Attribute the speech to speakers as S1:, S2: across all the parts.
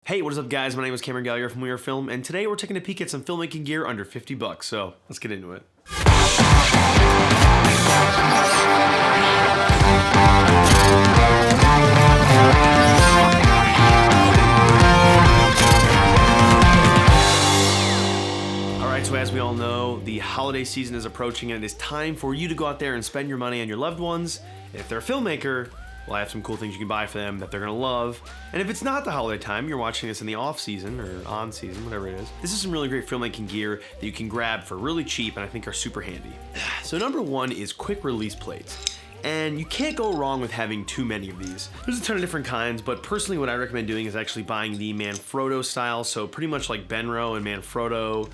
S1: Hey, what is up guys? My name is Cameron Gallagher from We Are Film, and today we're taking a peek at some filmmaking gear under 50 bucks, so let's get into it. Alright, so as we all know, the holiday season is approaching and it is time for you to go out there and spend your money on your loved ones. If they're a filmmaker, well, I have some cool things you can buy for them that they're gonna love. And if it's not the holiday time, you're watching this in the off season or on season, whatever it is. This is some really great filmmaking gear that you can grab for really cheap and I think are super handy. So number one is quick release plates. And you can't go wrong with having too many of these. There's a ton of different kinds, but personally what I recommend doing is actually buying the Manfrotto style. So pretty much like Benro and Manfrotto,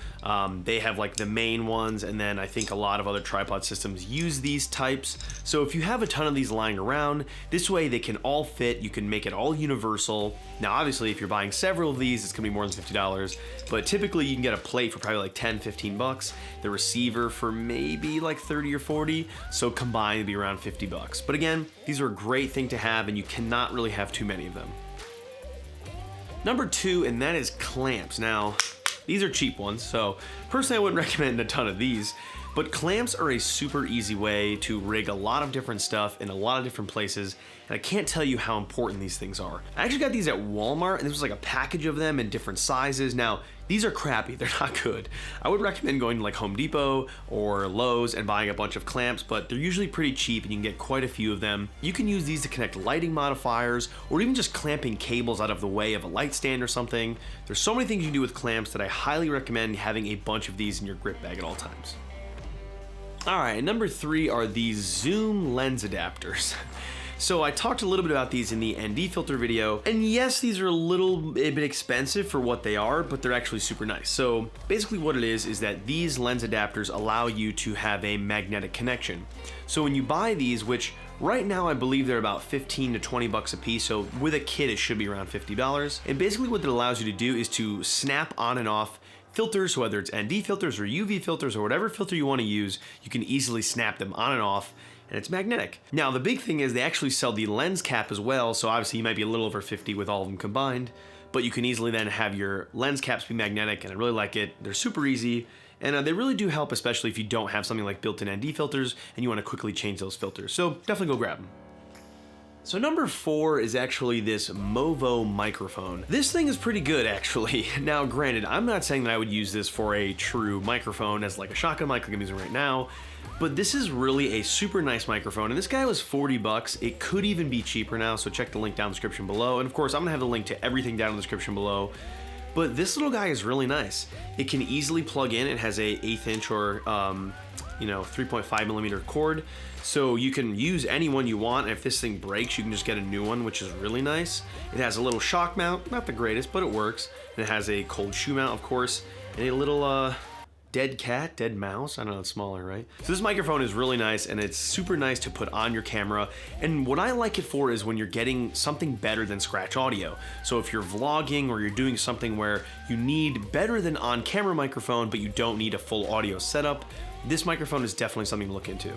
S1: they have like the main ones, and then I think a lot of other tripod systems use these types. So if you have a ton of these lying around, this way they can all fit, you can make it all universal. Now obviously if you're buying several of these, it's gonna be more than $50, but typically you can get a plate for probably like 10, 15 bucks, the receiver for maybe like 30 or 40, so combined it'd be around 50 bucks. But again, these are a great thing to have and you cannot really have too many of them. Number two, and that is clamps. Now, these are cheap ones, so personally I wouldn't recommend a ton of these, but clamps are a super easy way to rig a lot of different stuff in a lot of different places, and I can't tell you how important these things are. I actually got these at Walmart, and this was like a package of them in different sizes. Now, these are crappy, they're not good. I would recommend going to like Home Depot or Lowe's and buying a bunch of clamps, but they're usually pretty cheap and you can get quite a few of them. You can use these to connect lighting modifiers or even just clamping cables out of the way of a light stand or something. There's so many things you can do with clamps that I highly recommend having a bunch of these in your grip bag at all times. All right, number three are these zoom lens adapters. So I talked a little bit about these in the ND filter video, and yes, these are a bit expensive for what they are, but they're actually super nice. So basically what it is that these lens adapters allow you to have a magnetic connection. So when you buy these, which right now I believe they're about 15 to 20 bucks a piece, so with a kit it should be around $50. And basically what it allows you to do is to snap on and off filters, whether it's ND filters or UV filters or whatever filter you want to use, you can easily snap them on and off, and it's magnetic. Now the big thing is they actually sell the lens cap as well, so obviously you might be a little over 50 with all of them combined, but you can easily then have your lens caps be magnetic, and I really like it. They're super easy, and they really do help, especially if you don't have something like built-in ND filters and you want to quickly change those filters, so definitely go grab them. So number four is actually this Movo microphone. This thing is pretty good actually. Now granted, I'm not saying that I would use this for a true microphone as like a shotgun mic like I'm using right now, but this is really a super nice microphone, and this guy was 40 bucks. It could even be cheaper now, so check the link down in the description below. And of course, I'm gonna have the link to everything down in the description below. But this little guy is really nice. It can easily plug in. It has a 1/8 inch or 3.5 millimeter cord. So you can use any one you want, and if this thing breaks, you can just get a new one, which is really nice. It has a little shock mount, not the greatest, but it works. And it has a cold shoe mount, of course, and a little dead cat, dead mouse, I don't know, it's smaller, right? So this microphone is really nice, and it's super nice to put on your camera. And what I like it for is when you're getting something better than scratch audio. So if you're vlogging or you're doing something where you need better than on-camera microphone, but you don't need a full audio setup, this microphone is definitely something to look into.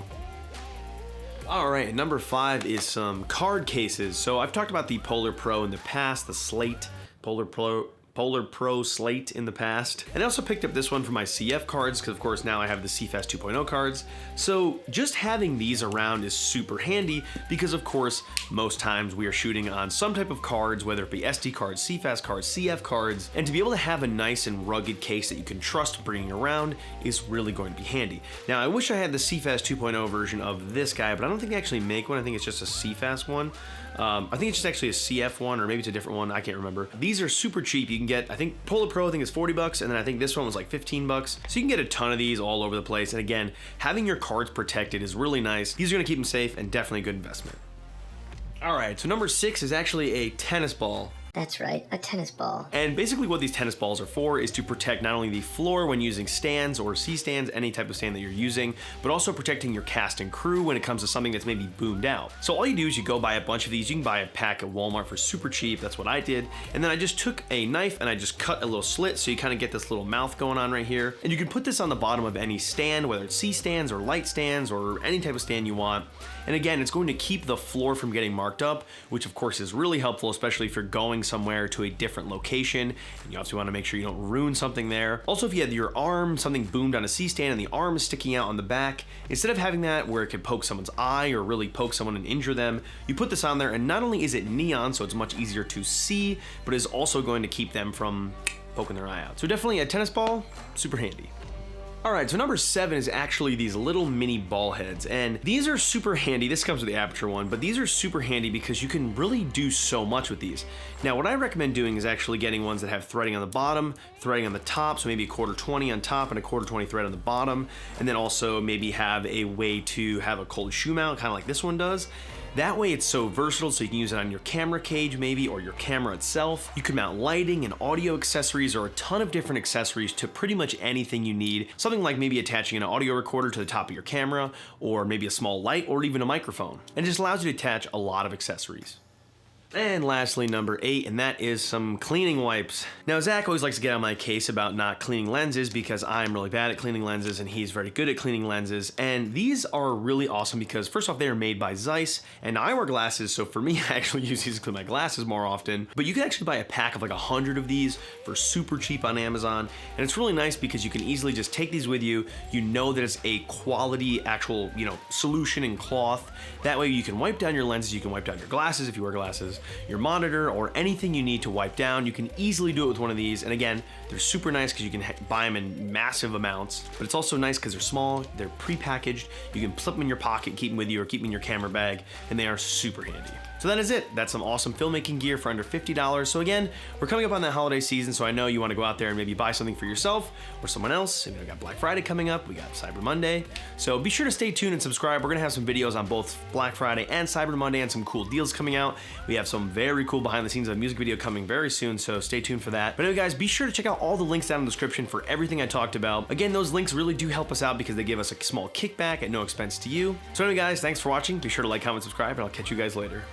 S1: All right, number five is some card cases. So I've talked about the Polar Pro in the past, the Slate, Polar Pro Slate in the past. And I also picked up this one for my CF cards because of course now I have the CFast 2.0 cards. So just having these around is super handy because of course most times we are shooting on some type of cards, whether it be SD cards, CFast cards, CF cards, and to be able to have a nice and rugged case that you can trust bringing around is really going to be handy. Now I wish I had the CFast 2.0 version of this guy, but I don't think they actually make one. I think it's just a CFast one. I think it's just actually a CF one, or maybe it's a different one, I can't remember. These are super cheap. You can get, I think Polar Pro I think is 40 bucks, and then I think this one was like 15 bucks. So you can get a ton of these all over the place. And again, having your cards protected is really nice. These are gonna keep them safe and definitely a good investment. All right, so number six is actually a tennis ball.
S2: That's right, a tennis ball.
S1: And basically what these tennis balls are for is to protect not only the floor when using stands or C-stands, any type of stand that you're using, but also protecting your cast and crew when it comes to something that's maybe boomed out. So all you do is you go buy a bunch of these. You can buy a pack at Walmart for super cheap. That's what I did. And then I just took a knife and I just cut a little slit so you kind of get this little mouth going on right here. And you can put this on the bottom of any stand, whether it's C-stands or light stands or any type of stand you want. And again, it's going to keep the floor from getting marked up, which of course is really helpful, especially if you're going going somewhere to a different location, and you obviously want to make sure you don't ruin something there. Also, if you had your arm, something boomed on a C-stand and the arm is sticking out on the back, instead of having that where it could poke someone's eye or really poke someone and injure them, you put this on there, and not only is it neon, so it's much easier to see, but is also going to keep them from poking their eye out. So definitely a tennis ball, super handy. All right, so number 7 is actually these little mini ball heads, and these are super handy. This comes with the aperture one, but these are super handy because you can really do so much with these. Now, what I recommend doing is actually getting ones that have threading on the bottom, threading on the top, so maybe a 1/4 on top and a 1/4 thread on the bottom, and then also maybe have a way to have a cold shoe mount, kind of like this one does. That way it's so versatile, so you can use it on your camera cage maybe, or your camera itself. You can mount lighting and audio accessories, or a ton of different accessories to pretty much anything you need. Something like maybe attaching an audio recorder to the top of your camera, or maybe a small light, or even a microphone. And it just allows you to attach a lot of accessories. And lastly, number 8, and that is some cleaning wipes. Now, Zach always likes to get on my case about not cleaning lenses because I'm really bad at cleaning lenses and he's very good at cleaning lenses. And these are really awesome because first off, they are made by Zeiss, and I wear glasses, so for me, I actually use these to clean my glasses more often. But you can actually buy a pack of like 100 of these for super cheap on Amazon. And it's really nice because you can easily just take these with you. You know that it's a quality actual, solution in cloth. That way you can wipe down your lenses, you can wipe down your glasses if you wear glasses, your monitor, or anything you need to wipe down. You can easily do it with one of these, and again, they're super nice because you can buy them in massive amounts, but it's also nice because they're small, they're pre-packaged, you can slip them in your pocket, keep them with you, or keep them in your camera bag, and they are super handy. So that is it. That's some awesome filmmaking gear for under $50. So again, we're coming up on that holiday season, so I know you want to go out there and maybe buy something for yourself or someone else. We got Black Friday coming up, we got Cyber Monday. So be sure to stay tuned and subscribe. We're gonna have some videos on both Black Friday and Cyber Monday and some cool deals coming out. We have some very cool behind the scenes of a music video coming very soon, so stay tuned for that. But anyway guys, be sure to check out all the links down in the description for everything I talked about. Again, those links really do help us out because they give us a small kickback at no expense to you. So anyway guys, thanks for watching. Be sure to like, comment, subscribe, and I'll catch you guys later.